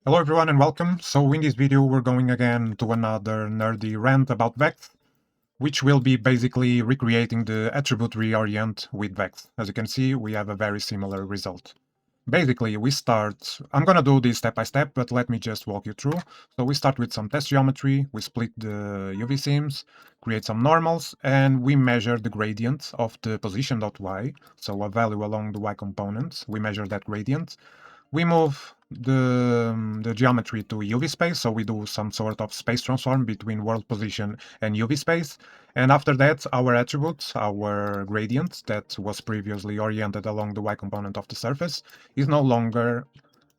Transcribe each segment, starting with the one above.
Hello everyone and welcome. So in this video we're going again to another nerdy rant about Vex, which will be basically recreating the attribute reorient with Vex. As you can see, we have a very similar result. Basically, I'm gonna do this step by step, but let me just walk you through. So we start with some test geometry, we split the UV seams, create some normals, and we measure the gradient of the position.y, so a value along the y component. We measure that gradient. We move the geometry to UV space, so we do some sort of space transform between world position and UV space. And after that, our attribute, our gradient that was previously oriented along the y component of the surface, is no longer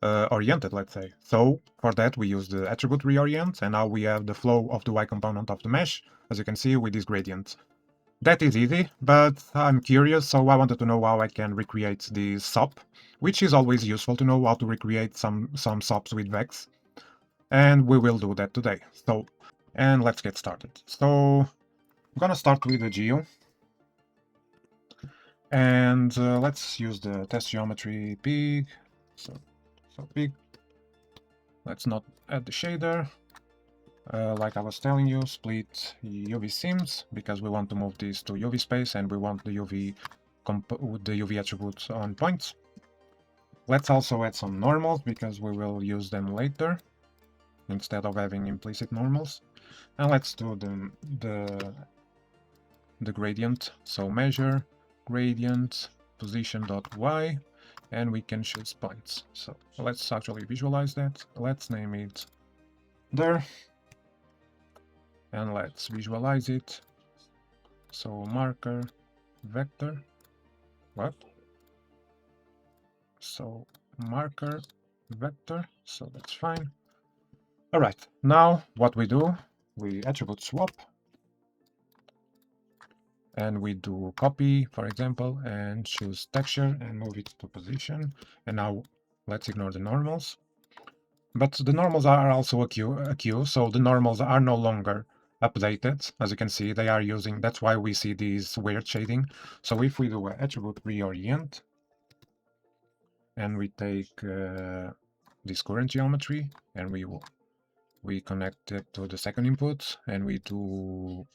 oriented, let's say. So for that, we use the attribute reorient, and now we have the flow of the y component of the mesh, as you can see with this gradient. That is easy, but I'm curious, so I wanted to know how I can recreate this SOP, which is always useful to know how to recreate some SOPs with Vex, and we will do that today. And let's get started. So I'm gonna start with the geo, and let's use the test geometry pig. So pig. Let's not add the shader. Like I was telling you, split UV seams because we want to move this to UV space and we want the UV attributes on points. Let's also add some normals because we will use them later instead of having implicit normals. And let's do the gradient. So measure gradient position.y and we can choose points. So let's actually visualize that. Let's name it there. And let's visualize it. So marker vector. What? So marker vector. So that's fine. All right. Now what we do, we attribute swap, and we do copy, for example, and choose texture and move it to position. And now let's ignore the normals. But the normals are also a queue, so the normals are no longer updated. As you can see, they are using, that's why we see this weird shading. So if we do an attribute reorient, and we take this current geometry, and we connect it to the second input, and we do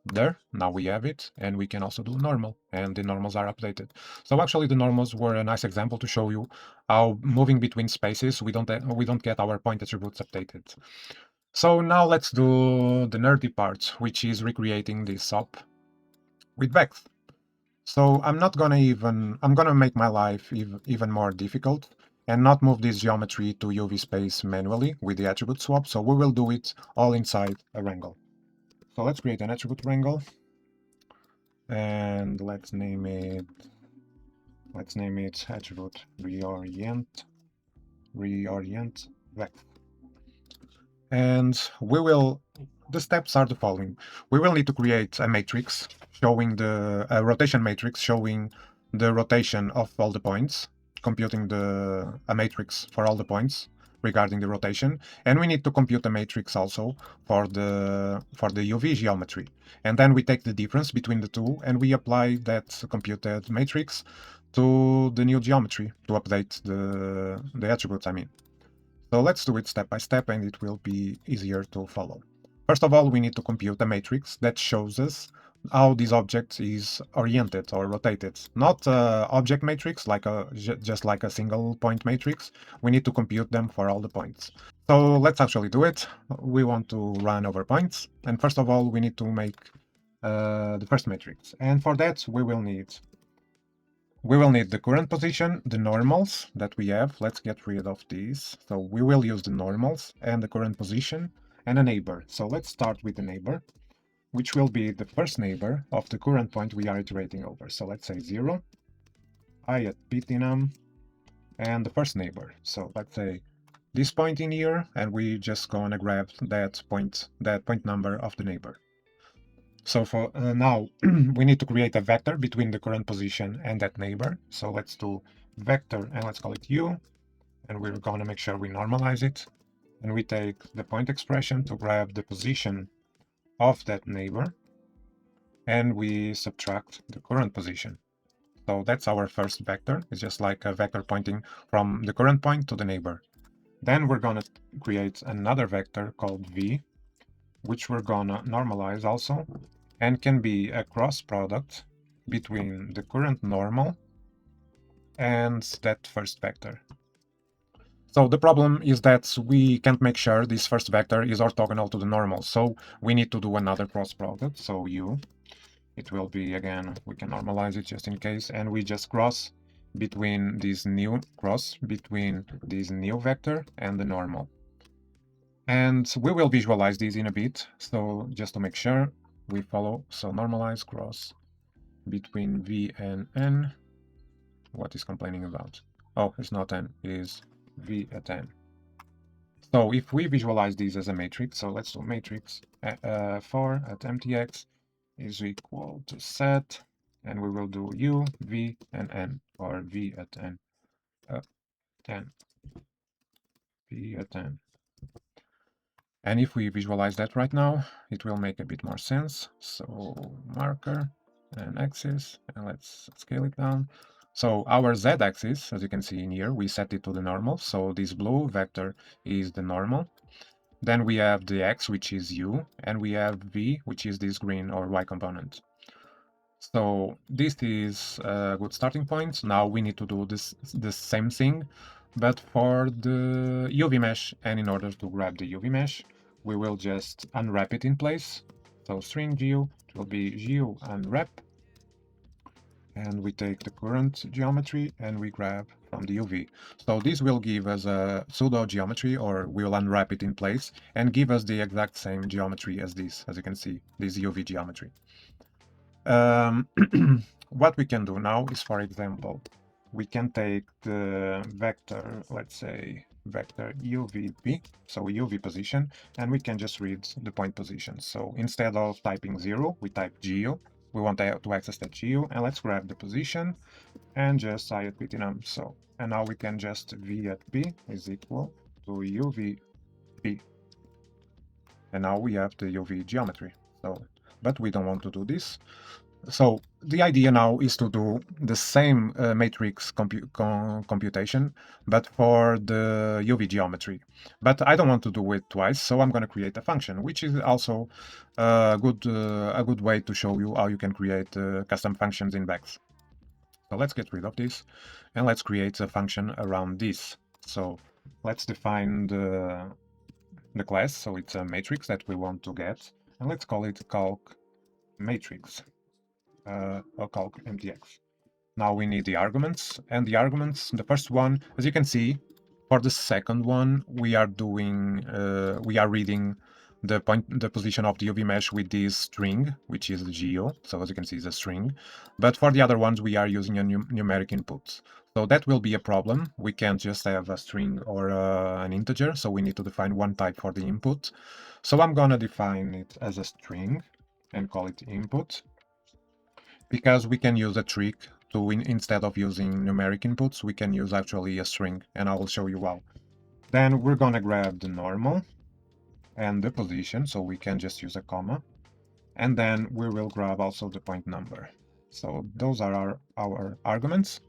there, now we have it, and we can also do normal, and the normals are updated. So actually the normals were a nice example to show you how moving between spaces we don't get our point attributes updated. So now let's do the nerdy part, which is recreating this SOP with Vex. So I'm gonna make my life even more difficult and not move this geometry to UV space manually with the attribute swap, so we will do it all inside a wrangle. So let's create an attribute wrangle, and let's name it attribute reorient Vex. And the steps are the following. We will need to create a matrix showing a rotation matrix showing the rotation of all the points, computing a matrix for all the points regarding the rotation, and we need to compute a matrix also for the UV geometry. And then we take the difference between the two and we apply that computed matrix to the new geometry to update the attributes, I mean. So let's do it step by step and it will be easier to follow. First of all, we need to compute a matrix that shows us how this object is oriented or rotated. Not an object matrix, just like a single point matrix. We need to compute them for all the points. So let's actually do it. We want to run over points. And first of all, we need to make the first matrix. And for that, we will need the current position, the normals that we have. Let's get rid of these. So we will use the normals and the current position and a neighbor. So let's start with the neighbor, which will be the first neighbor of the current point we are iterating over. So let's say 0, I at ptinum, and the first neighbor. So let's say this point in here, and we just gonna grab that point number of the neighbor. So for now, we need to create a vector between the current position and that neighbor. So let's do vector and let's call it u. And we're going to make sure we normalize it. And we take the point expression to grab the position of that neighbor. And we subtract the current position. So that's our first vector. It's just like a vector pointing from the current point to the neighbor. Then we're gonna create another vector called v, which we're gonna normalize also, and can be a cross product between the current normal and that first vector. So the problem is that we can't make sure this first vector is orthogonal to the normal, so we need to do another cross product. So u, it will be, again, we can normalize it just in case, and we just cross between this new vector and the normal. And we will visualize this in a bit, so just to make sure we follow. So normalize cross between v and n. What is complaining about? Oh, it's not n, it is v at n. So if we visualize this as a matrix, so let's do matrix for at mtx is equal to set, and we will do u, v, and n, or v at n, 10, v at n. And if we visualize that right now, it will make a bit more sense. So marker and axis, and let's scale it down. So our z-axis, as you can see in here, we set it to the normal. So this blue vector is the normal. Then we have the x, which is u, and we have v, which is this green or y component. So this is a good starting point. Now we need to do the same thing, but for the UV mesh. And in order to grab the UV mesh, we will just unwrap it in place. So string GU, it will be GU unwrap. And we take the current geometry and we grab from the UV. So this will give us a pseudo geometry, or we'll unwrap it in place and give us the exact same geometry as this, as you can see, this UV geometry. What we can do now is, for example, we can take the vector, let's say vector UVP, so UV position, and we can just read the point position. So instead of typing 0, we type GU. We want to access that GU, and let's grab the position and just I at PTNum. So, and now we can just V at P is equal to UVP. And now we have the UV geometry. So, but we don't want to do this. So the idea now is to do the same matrix computation, but for the UV geometry. But I don't want to do it twice, so I'm going to create a function, which is also a good way to show you how you can create custom functions in Vex. So let's get rid of this, and let's create a function around this. So let's define the class, so it's a matrix that we want to get, and let's call it calc matrix. Or calc mtx. Now we need the arguments, and the arguments, the first one, as you can see, for the second one, we are reading the position of the UV mesh with this string, which is the geo. So as you can see, it's a string. But for the other ones, we are using a numeric input. So that will be a problem. We can't just have a string or an integer, so we need to define one type for the input. So I'm gonna define it as a string and call it input, because we can use a trick to, instead of using numeric inputs, we can use actually a string, and I will show you how. Then we're gonna grab the normal and the position, so we can just use a comma, and then we will grab also the point number. So those are our arguments,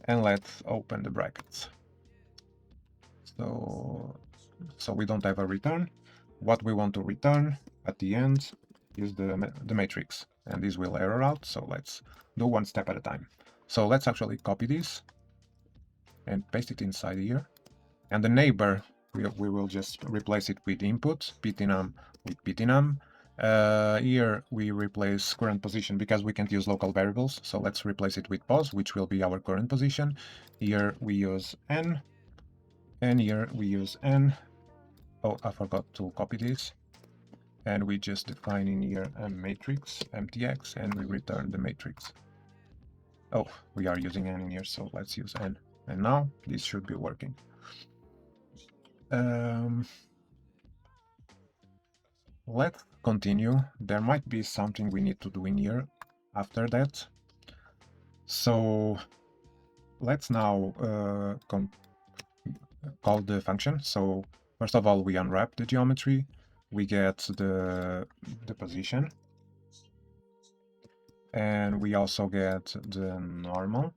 and let's open the brackets. So we don't have a return. What we want to return at the end is the matrix, and this will error out. So let's do one step at a time. So let's actually copy this and paste it inside here. And the neighbor, we will just replace it with input, ptnum with ptnum. Here we replace current position because we can't use local variables. So let's replace it with pos, which will be our current position. Here we use n, and here we use n. Oh, I forgot to copy this. And we just define in here a matrix, mtx, and we return the matrix. Oh, we are using n in here, so let's use n. And now this should be working. Let's continue. There might be something we need to do in here after that. So let's now call the function. So first of all, we unwrap the geometry. We get the position. And we also get the normal.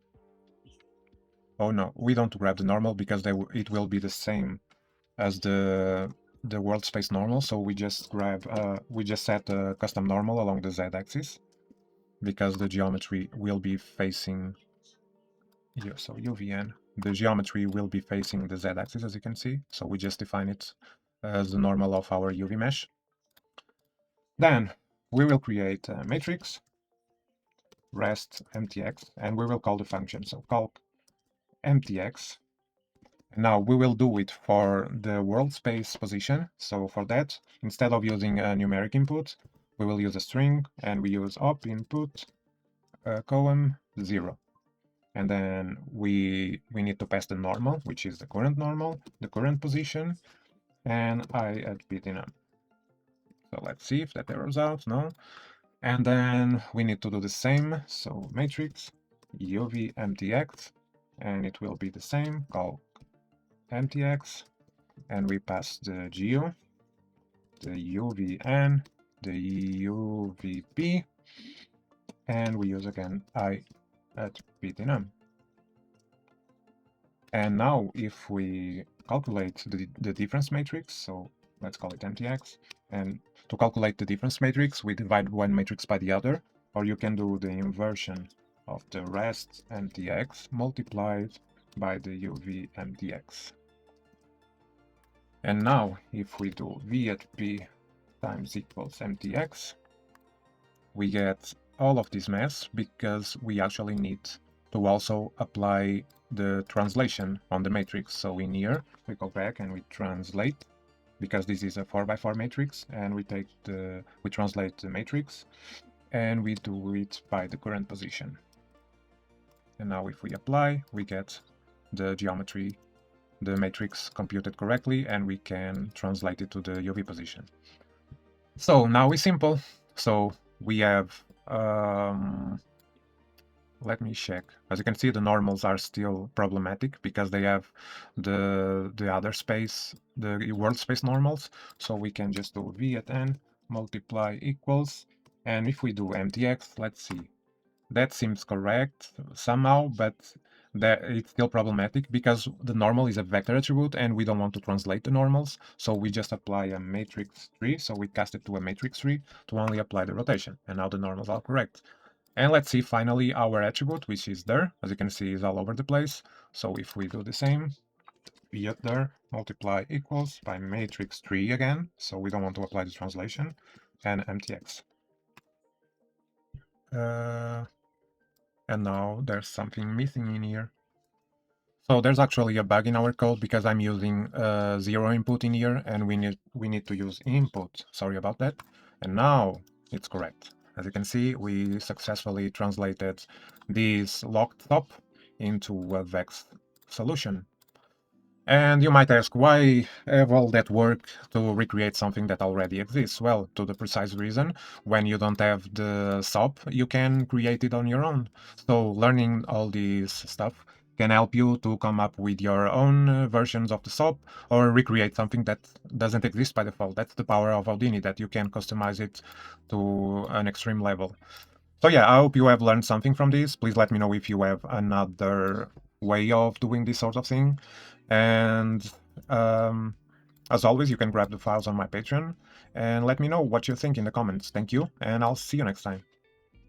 Oh no, we don't grab the normal because it will be the same as the world space normal. So we just set a custom normal along the z-axis because the geometry will be facing here. So UVN, the geometry will be facing the z-axis, as you can see. So we just define it as the normal of our UV mesh. Then we will create a matrix rest mtx, and we will call the function. So calc mtx. Now we will do it for the world space position. So for that, instead of using a numeric input, we will use a string, and we use op input column 0. And then we need to pass the normal, which is the current normal, the current position, and I at btnum. So let's see if that errors out. No. And then we need to do the same. So matrix uv mtx, and it will be the same, call mtx, and we pass the geo, the uvn, the uvp, and we use again I at btnum. And now if we calculate the difference matrix, so let's call it mtx, and to calculate the difference matrix, we divide one matrix by the other, or you can do the inversion of the rest mtx multiplied by the uv mtx. And now if we do v at p times equals mtx, we get all of this mess because we actually need to also apply the translation on the matrix. So in here, we go back and we translate, because this is a 4x4 matrix, and we translate the matrix, and we do it by the current position. And now if we apply, we get the geometry, the matrix computed correctly, and we can translate it to the UV position. So now it's simple. So we have let me check. As you can see, the normals are still problematic because they have the other space, the world space normals. So we can just do v at n multiply equals, and if we do mtx, let's see, that seems correct somehow, but that it's still problematic because the normal is a vector attribute and we don't want to translate the normals. So we just apply a matrix tree. So we cast it to a matrix tree to only apply the rotation, and now the normals are correct. And let's see finally our attribute, which is there. As you can see, is all over the place. So if we do the same, v at there multiply equals by matrix 3 again, so we don't want to apply the translation, and mtx. And now there's something missing in here. So there's actually a bug in our code because I'm using 0 input in here, and we need to use input. Sorry about that. And now it's correct. As you can see, we successfully translated this locked top into a vex solution. And you might ask, why have all that work to recreate something that already exists? Well, to the precise reason, when you don't have the SOP, you can create it on your own. So learning all this stuff can help you to come up with your own versions of the SOP, or recreate something that doesn't exist by default. That's the power of Houdini, that you can customize it to an extreme level. So yeah, I hope you have learned something from this. Please let me know if you have another way of doing this sort of thing. And as always, you can grab the files on my Patreon and let me know what you think in the comments. Thank you, and I'll see you next time.